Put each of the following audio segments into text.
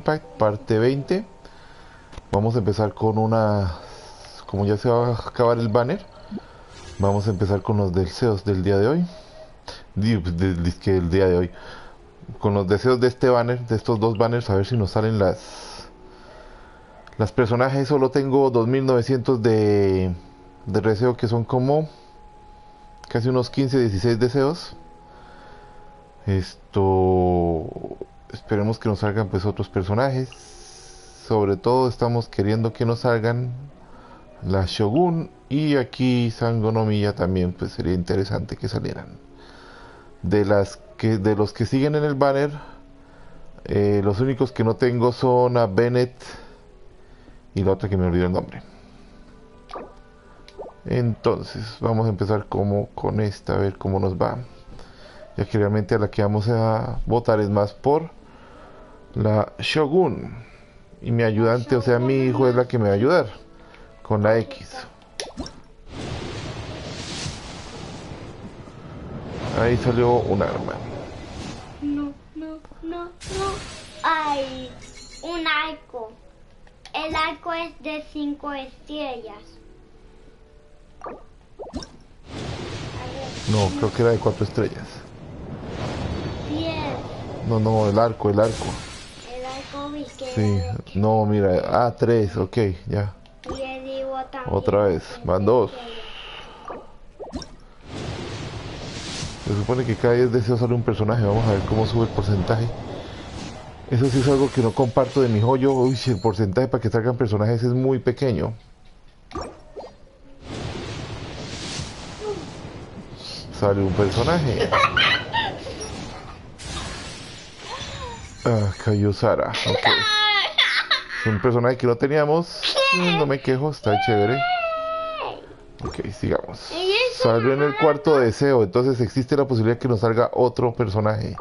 Impact, parte 20. Vamos a empezar con una... Como ya se va a acabar el banner, vamos a empezar con los deseos del día de hoy. Que el día de hoy. Con los deseos de este banner, de estos dos banners, a ver si nos salen las personajes. Solo tengo 2900 de deseo, que son como casi unos 15-16 deseos. Esperemos que nos salgan pues otros personajes. Sobre todo estamos queriendo que nos salgan la Shogun y aquí Sangonomiya también, pues sería interesante que salieran. De los que siguen en el banner, los únicos que no tengo son a Bennett y la otra que me olvidó el nombre. Entonces vamos a empezar con esta, a ver cómo nos va, ya que realmente a la que vamos a votar es más por la Shogun, y mi ayudante, o sea mi hijo, es la que me va a ayudar con la X. Ahí salió un arma. No. Hay un arco. El arco es de 5 estrellas. No, creo que era de 4 estrellas. 10. No, el arco. El arco vi que Sí, no, mira, 3, ok, ya. y el digo también. Otra vez, van 2. Se supone que cada 10 deseos sale un personaje. Vamos a ver cómo sube el porcentaje. Eso sí es algo que no comparto de mi joyo. Uy, si el porcentaje para que salgan personajes es muy pequeño. Sale un personaje. Cayó Sara. Ok. Es un personaje que no teníamos. No me quejo, está chévere. Ok, sigamos. Salió en el cuarto deseo, entonces existe la posibilidad que nos salga otro personaje.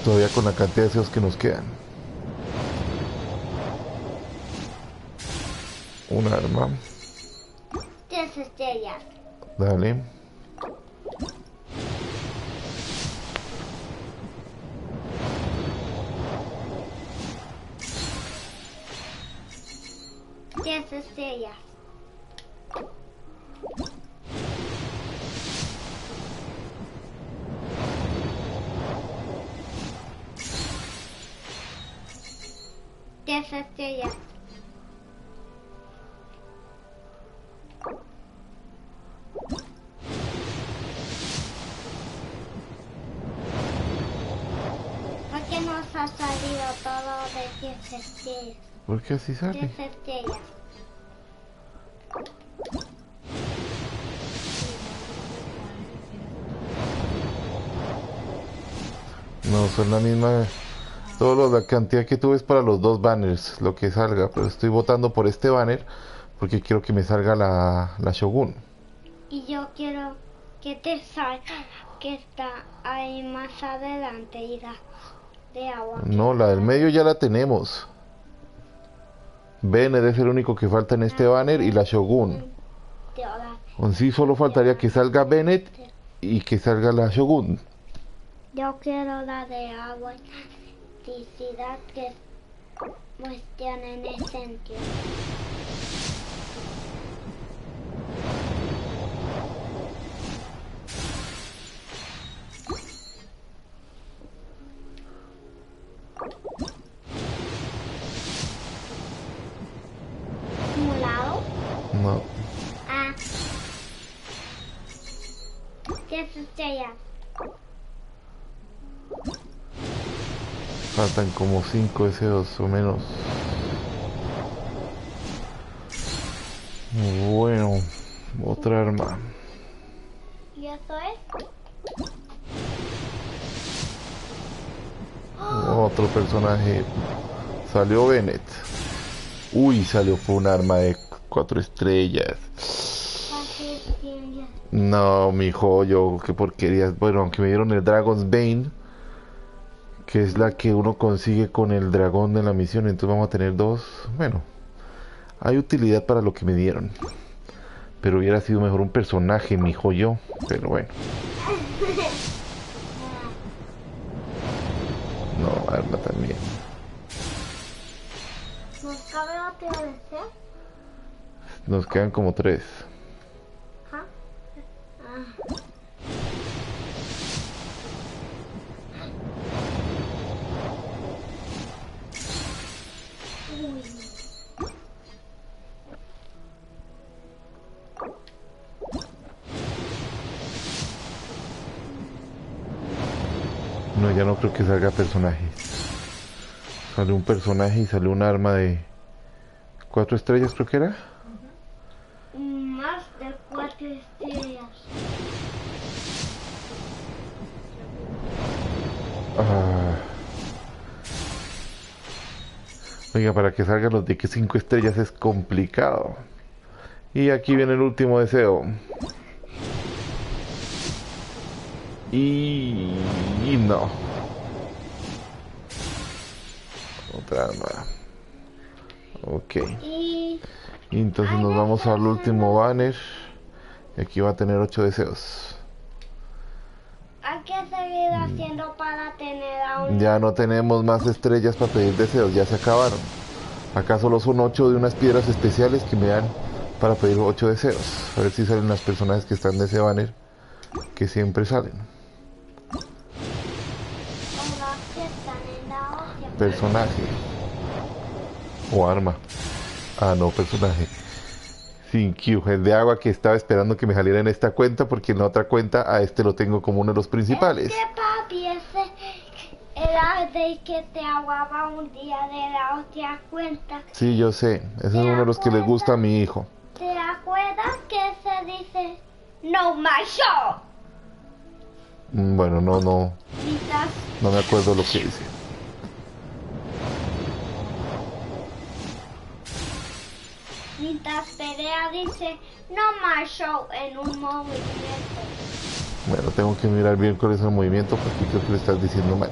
Todavía con la cantidad de deseos que nos quedan. Un arma. 10 estrellas. Dale. Diez estrellas. Diez estrellas. ¿Por qué nos ha salido todo de 10 estrellas? ¿Por qué así sale? 10 estrellas. No, son la misma. La cantidad que tuve es para los dos banners, lo que salga. Pero estoy votando por este banner porque quiero que me salga la Shogun. Y yo quiero que te salga que está ahí más adelante y la de agua. No, la del medio ya la tenemos. Bennett es el único que falta en este banner y la Shogun. En sí solo faltaría que salga Bennett y que salga la Shogun. Yo quiero la de agua y electricidad que muestran en el centro. ¿Simulado? No. 10 estrellas. Faltan como 5 deseos o menos. Bueno, otra arma. ¿Y eso es? Otro personaje. Salió Bennett. Uy, fue un arma de 4 estrellas. No, mi joyo, qué porquería. Bueno, aunque me dieron el Dragon's Bane, que es la que uno consigue con el dragón de la misión, entonces vamos a tener 2. Bueno, hay utilidad para lo que me dieron, pero hubiera sido mejor un personaje, mi joyo. Pero bueno. No. arma también. ¿Nos cabe otro deseo? Nos quedan como 3. ¿Ah? Ah. Uy. No, ya no creo que salga personajes. Sale un personaje y sale un arma de 4 estrellas, creo que era. Más de 4 estrellas. Ah. Oiga, para que salgan los de que 5 estrellas es complicado. Y aquí viene el último deseo. Y no. Otra arma. Ok. Y Y entonces nos vamos al último banner. Y aquí va a tener 8 deseos. hay que seguir haciendo para tener a un... Ya no tenemos más estrellas para pedir deseos, ya se acabaron. Acá solo son 8 de unas piedras especiales que me dan para pedir 8 deseos. A ver si salen las personajes que están de ese banner, que siempre salen. O las que están en la olla. Personaje. O arma. Ah, no, personaje. Sin Q, el de agua que estaba esperando que me saliera en esta cuenta, porque en la otra cuenta a este lo tengo como uno de los principales. Es que papi, ese era de que te aguaba un día de la otra cuenta. Sí, yo sé. Ese es uno de los que le gusta a mi hijo. ¿Te acuerdas que se dice no my show? Bueno, no Quizás me acuerdo lo que dice. mientras pelea dice no my show en un movimiento. Bueno, tengo que mirar bien cuál es el movimiento porque creo que le estás diciendo mal.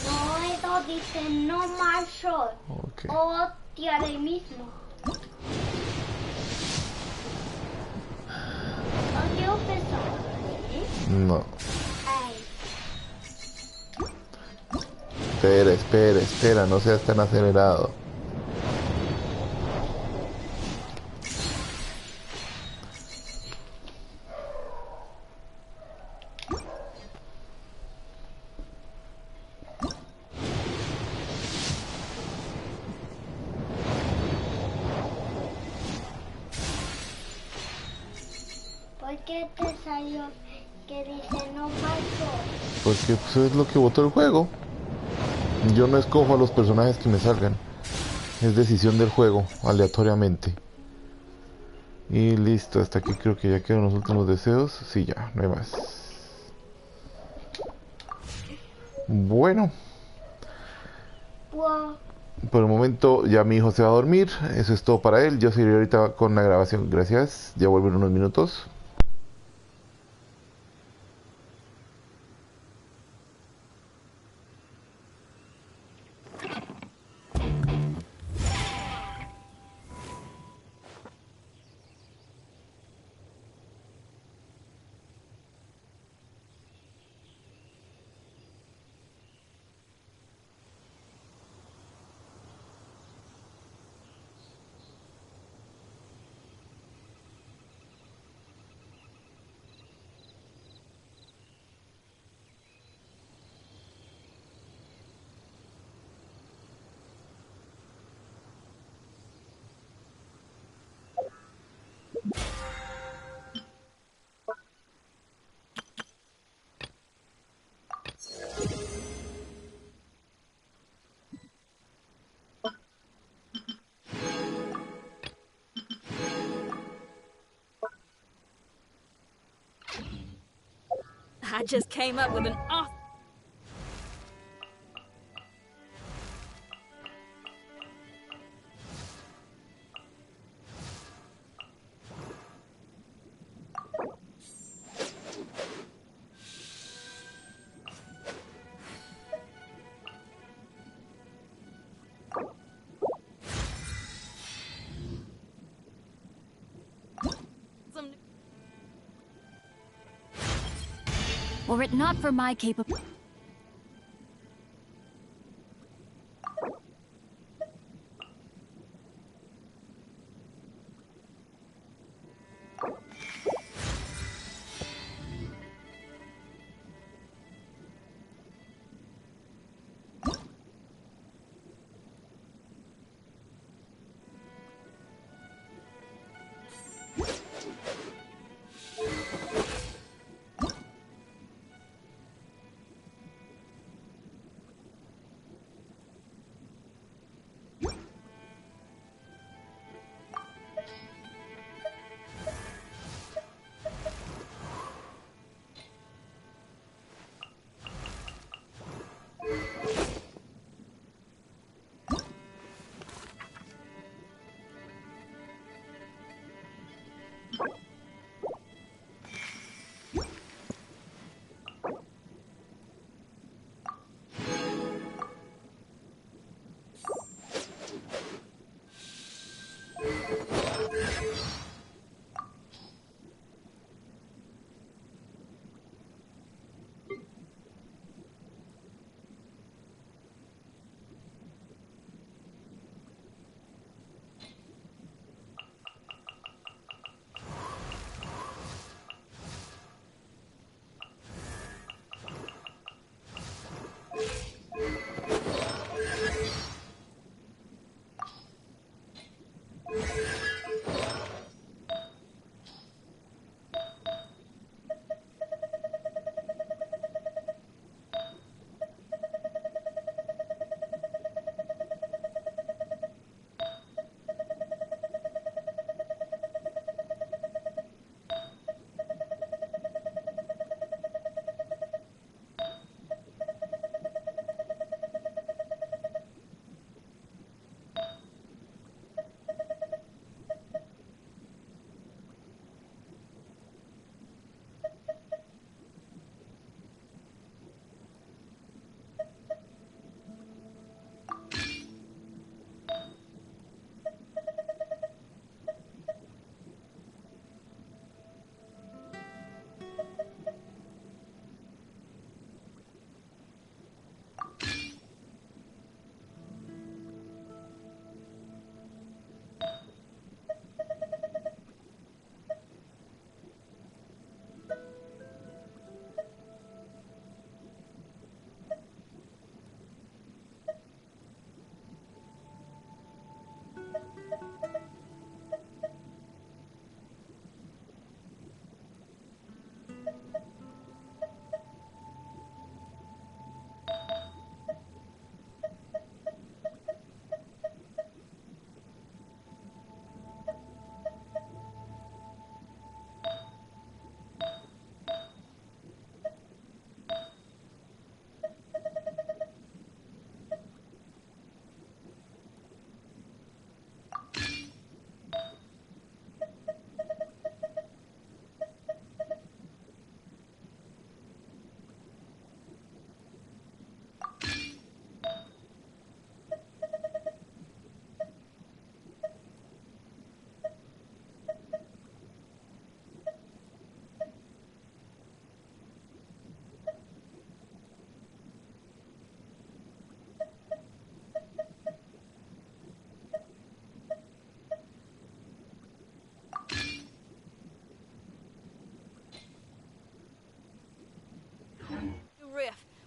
No, eso dice no my show. Ok. O tiene mismo. Oye, personaje. No. Ay, Espera, no seas tan acelerado. ¿por qué te salió que dice no my show? Porque pues, es lo que votó el juego. Yo no escojo a los personajes que me salgan. Es decisión del juego, aleatoriamente. Y listo, hasta aquí creo que ya quedan los últimos deseos. Sí, ya, no hay más. Bueno, Wow. por el momento ya mi hijo se va a dormir. Eso es todo para él. Yo seguiré ahorita con la grabación. Gracias. Ya vuelvo en unos minutos. I just came up with an off. Were it not for my capability.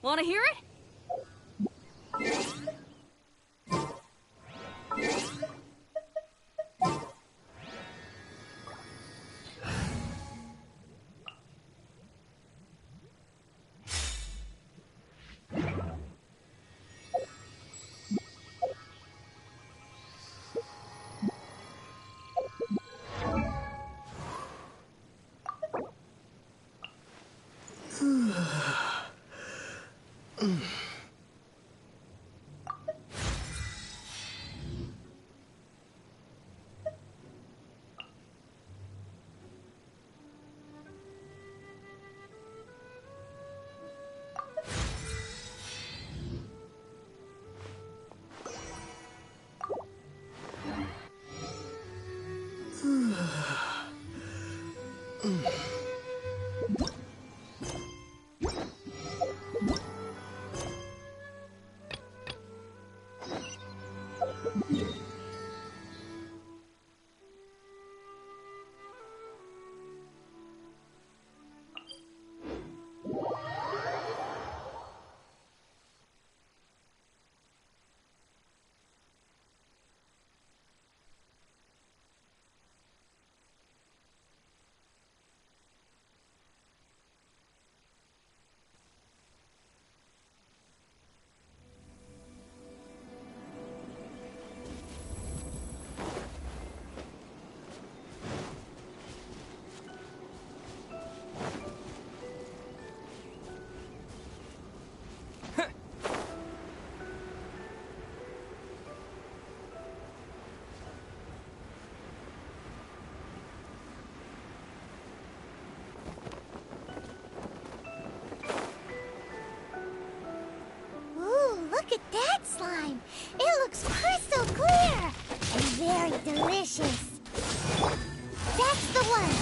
Want to hear it? Look at that slime! It looks crystal clear! And very delicious! That's the one!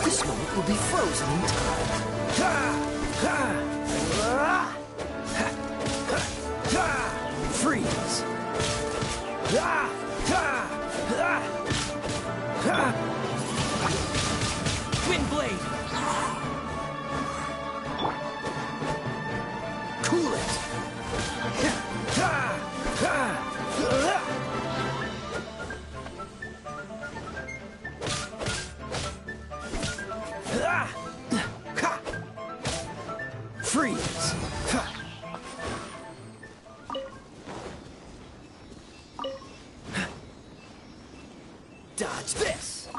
This moment will be frozen in time. Freeze. Wind blade. Cool it. Freeze! Dodge this!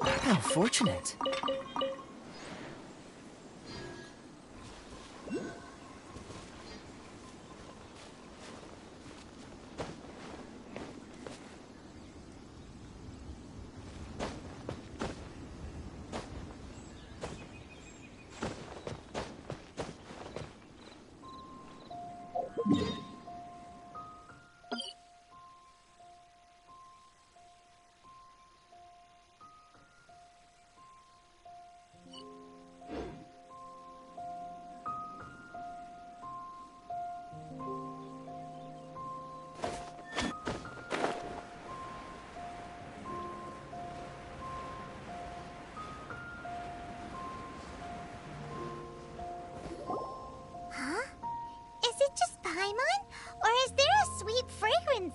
How fortunate.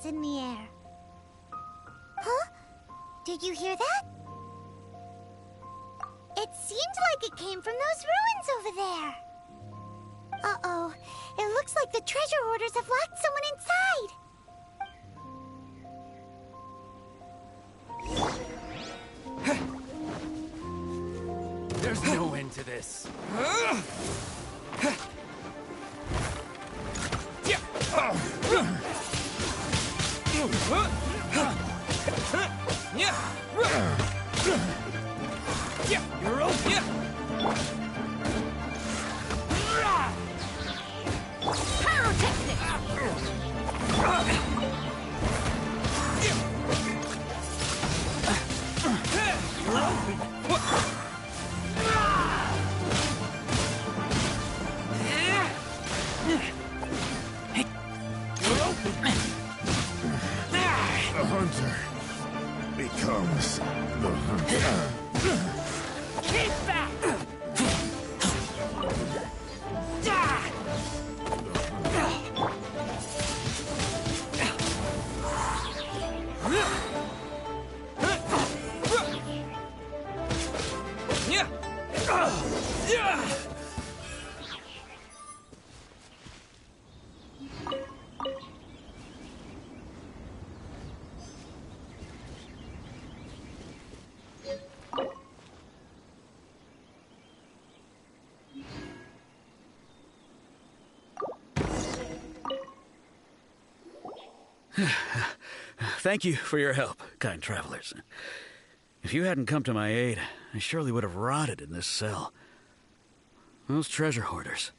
footprints in the air. Huh? Did you hear that? It seemed like it came from those ruins over there. Uh-oh. It looks like the treasure hoarders have locked someone inside. There's no end to this. You're okay. The hunter becomes the hunter. Keep back! Thank you for your help, kind travelers. If you hadn't come to my aid, I surely would have rotted in this cell. Those treasure hoarders,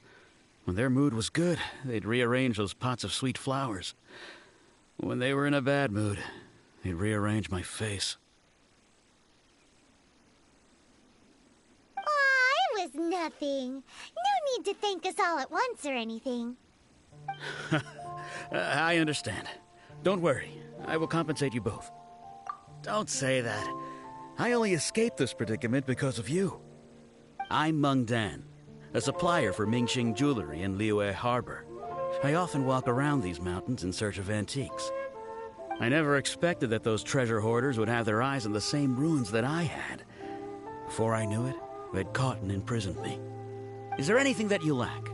when their mood was good, they'd rearrange those pots of sweet flowers. When they were in a bad mood, they'd rearrange my face. Aw, it was nothing. No need to thank us all at once or anything. I understand. Don't worry. I will compensate you both. Don't say that. I only escaped this predicament because of you. I'm Meng Dan, a supplier for Mingxing Jewelry in Liyue Harbor. I often walk around these mountains in search of antiques. I never expected that those treasure hoarders would have their eyes on the same ruins that I had. Before I knew it, they'd caught and imprisoned me. Is there anything that you lack?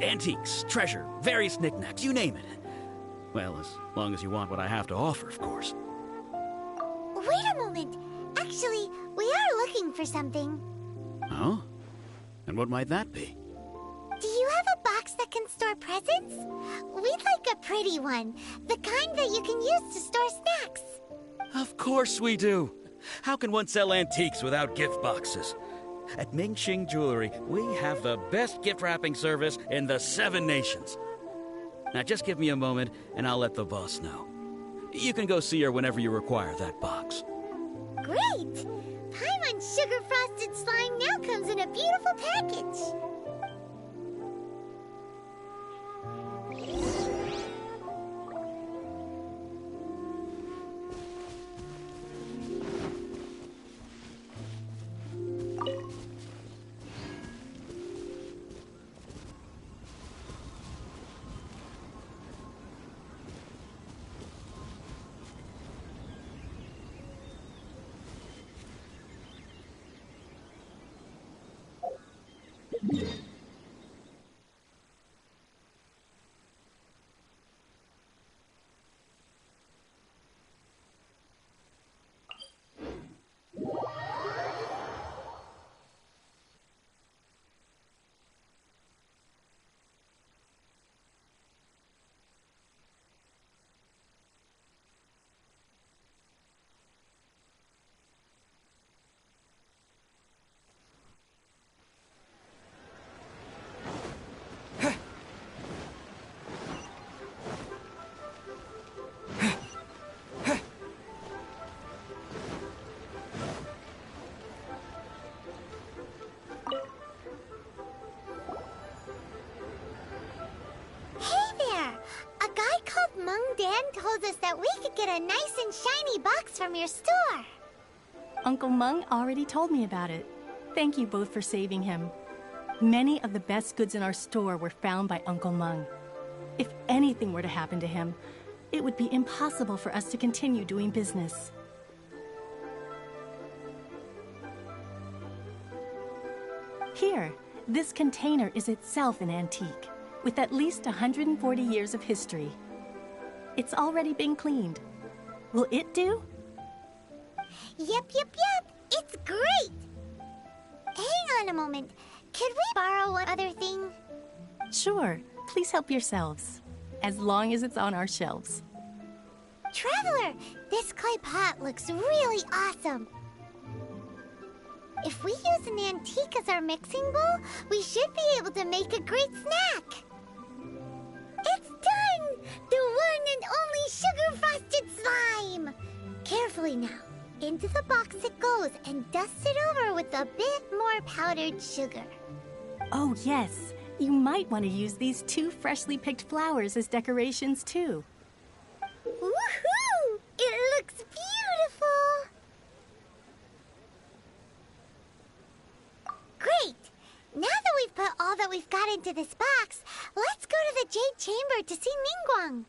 Antiques, treasure, various knickknacks, you name it. Well, as long as you want what I have to offer, of course. Wait a moment. Actually, we are looking for something. Oh? And what might that be? Do you have a box that can store presents? We'd like a pretty one. The kind that you can use to store snacks. Of course we do. How can one sell antiques without gift boxes? At Mingxing Jewelry, we have the best gift wrapping service in the 7 nations. Now just give me a moment, and I'll let the boss know. You can go see her whenever you require that box. Great! Paimon Sugar Frosted Slime now comes in a beautiful package. Told us that we could get a nice and shiny box from your store. Uncle Meng already told me about it. Thank you both for saving him. Many of the best goods in our store were found by Uncle Meng. If anything were to happen to him, it would be impossible for us to continue doing business. Here, this container is itself an antique, with at least 140 years of history. It's already been cleaned. Will it do? Yep. It's great! Hang on a moment. Could we borrow one other thing? Sure, please help yourselves, as long as it's on our shelves. Traveler, this clay pot looks really awesome. If we use an antique as our mixing bowl, we should be able to make a great snack. It's done! The one and only sugar-frosted slime! Carefully now. Into the box it goes and dust it over with a bit more powdered sugar. Oh yes, you might want to use these 2 freshly picked flowers as decorations too. Woohoo! It looks beautiful! Great! Now that we've put all that we've got into this box, let's go to the Jade Chamber to see Ningguang.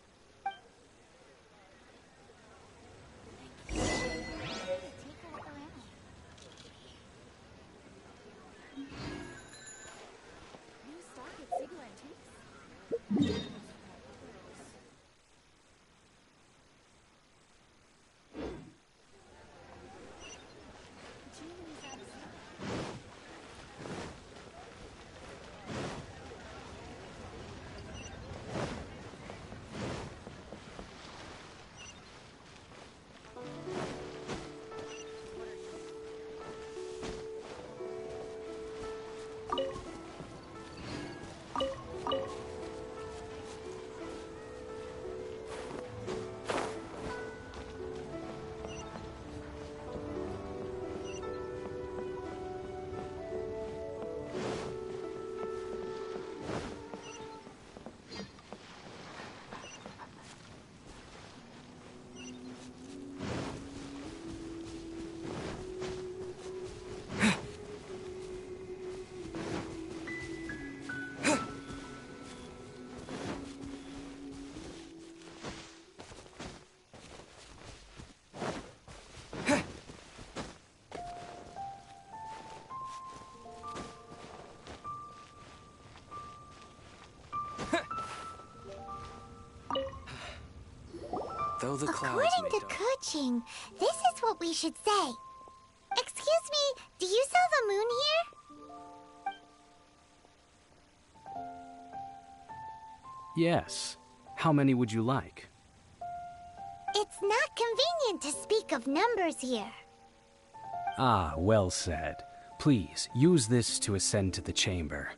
Though the clouds According may to dark. Kuching, this is what we should say. Excuse me, do you sell the moon here? Yes. How many would you like? It's not convenient to speak of numbers here. Ah, well said. Please, use this to ascend to the chamber.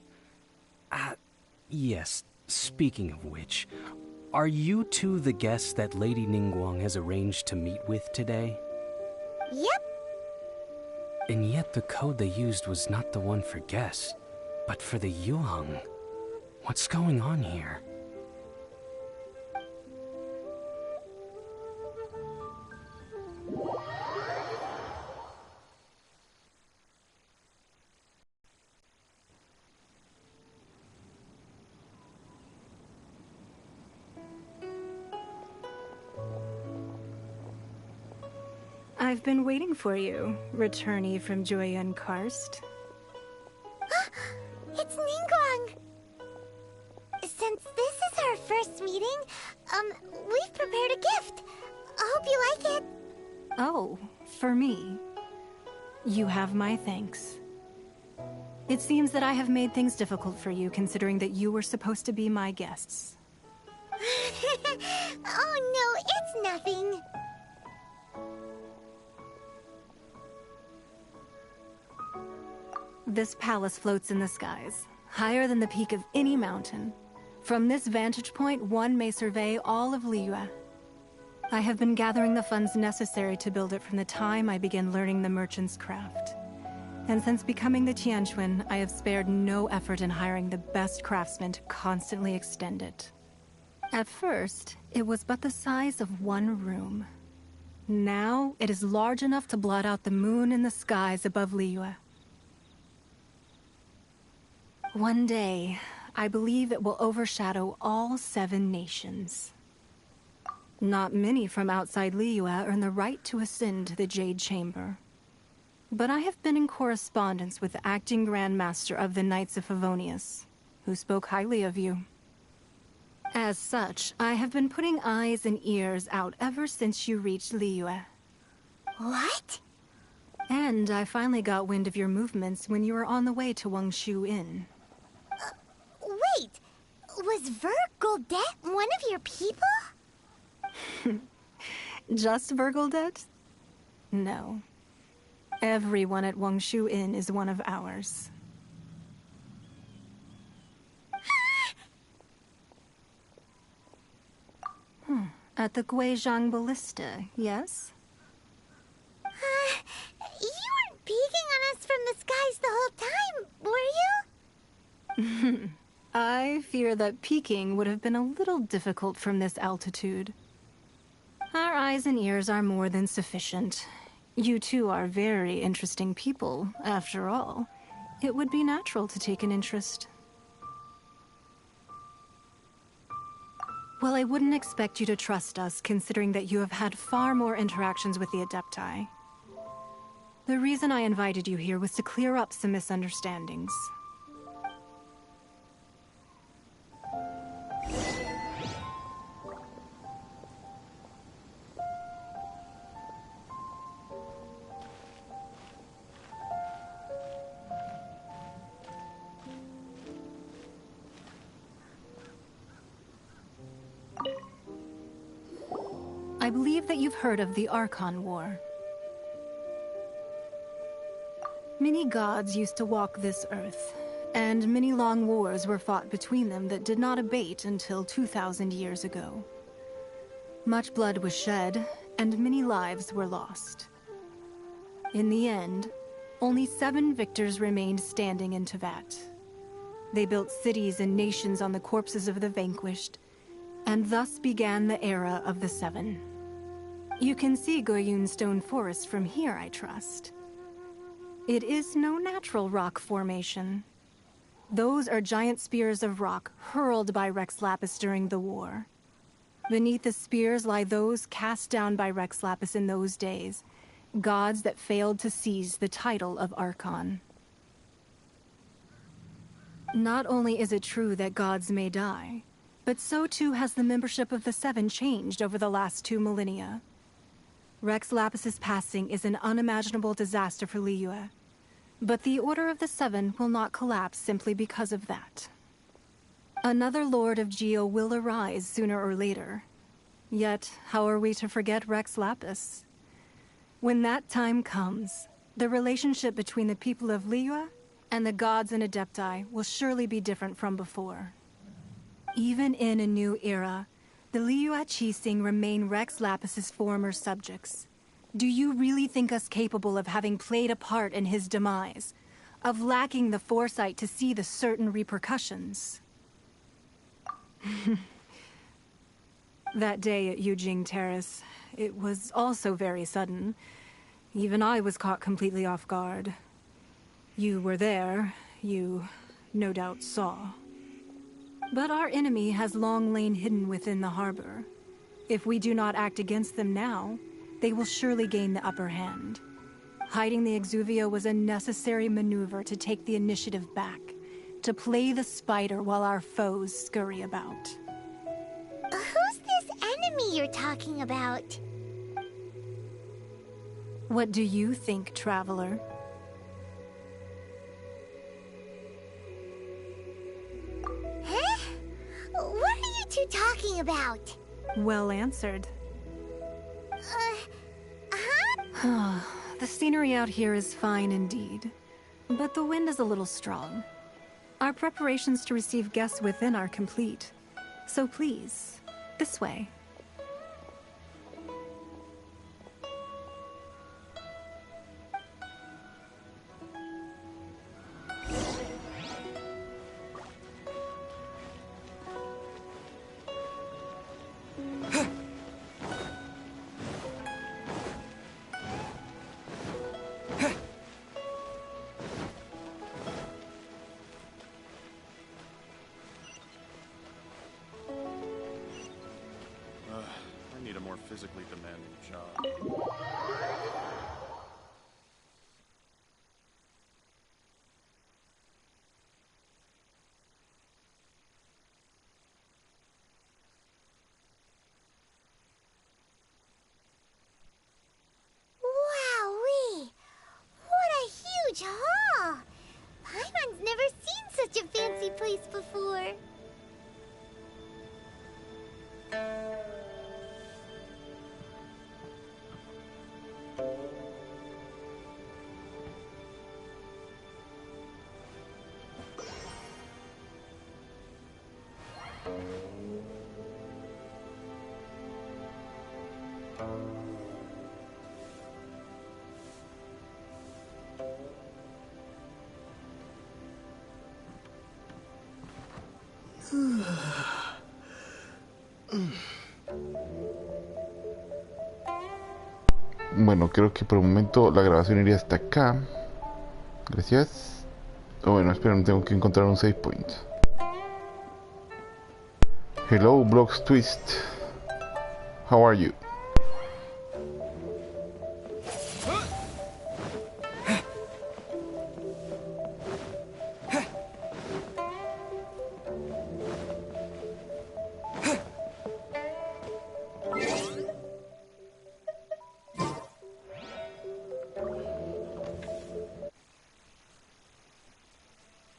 Yes, speaking of which, are you two the guests that Lady Ningguang has arranged to meet with today? Yep. And yet the code they used was not the one for guests, but for the Yuheng. What's going on here? I've been waiting for you, returnee from Joyen Karst. It's Ningguang! Since this is our first meeting, we've prepared a gift. I hope you like it. Oh, for me. You have my thanks. It seems that I have made things difficult for you, considering that you were supposed to be my guests. Oh no, it's nothing. This palace floats in the skies, higher than the peak of any mountain. From this vantage point, one may survey all of Liyue. I have been gathering the funds necessary to build it from the time I began learning the merchant's craft. And since becoming the Tianquan, I have spared no effort in hiring the best craftsmen to constantly extend it. At first, it was but the size of one room. Now, it is large enough to blot out the moon in the skies above Liyue. One day, I believe it will overshadow all 7 nations. Not many from outside Liyue earn the right to ascend to the Jade Chamber. But I have been in correspondence with the acting Grand Master of the Knights of Favonius, who spoke highly of you. As such, I have been putting eyes and ears out ever since you reached Liyue. What? And I finally got wind of your movements when you were on the way to Wangshu Inn. Wait! Was Vergoldet one of your people? Just Vergoldet? No. Everyone at Wangshu Inn is one of ours. At the Guizhang Ballista, yes? You weren't peeking on us from the skies the whole time, were you? I fear that peeking would have been a little difficult from this altitude. Our eyes and ears are more than sufficient. You two are very interesting people, after all. It would be natural to take an interest. Well, I wouldn't expect you to trust us, considering that you have had far more interactions with the Adepti. The reason I invited you here was to clear up some misunderstandings. I believe that you've heard of the Archon War. Many gods used to walk this earth, and many long wars were fought between them that did not abate until 2,000 years ago. Much blood was shed, and many lives were lost. In the end, only 7 victors remained standing in Tevat. They built cities and nations on the corpses of the vanquished, and thus began the era of the 7. You can see Goyun Stone Forest from here, I trust. It is no natural rock formation. Those are giant spears of rock hurled by Rex Lapis during the war. Beneath the spears lie those cast down by Rex Lapis in those days, gods that failed to seize the title of Archon. Not only is it true that gods may die, but so too has the membership of the 7 changed over the last 2 millennia. Rex Lapis's passing is an unimaginable disaster for Liyue, but the Order of the 7 will not collapse simply because of that. Another Lord of Geo will arise sooner or later. Yet, how are we to forget Rex Lapis? When that time comes, the relationship between the people of Liyue and the gods and Adepti will surely be different from before. Even in a new era, the Liyue Qixing remain Rex Lapis's former subjects. Do you really think us capable of having played a part in his demise? Of lacking the foresight to see the certain repercussions? That day at Yujing Terrace, it was also very sudden. Even I was caught completely off guard. You were there, you no doubt saw. But our enemy has long lain hidden within the harbor. If we do not act against them now, they will surely gain the upper hand. Hiding the Exuvio was a necessary maneuver to take the initiative back, to play the spider while our foes scurry about. Who's this enemy you're talking about? What do you think, traveler? Huh? What are you two talking about? Well answered. Huh? The scenery out here is fine indeed, but the wind is a little strong. Our preparations to receive guests within are complete, so please, this way. physically demanding job. Wowee! What a huge hall! Paimon's never seen such a fancy place before. Bueno, creo que por el momento la grabación iría hasta acá. Gracias. Oh, bueno, esperen, tengo que encontrar un save point. Hello, Blocks Twist. How are you?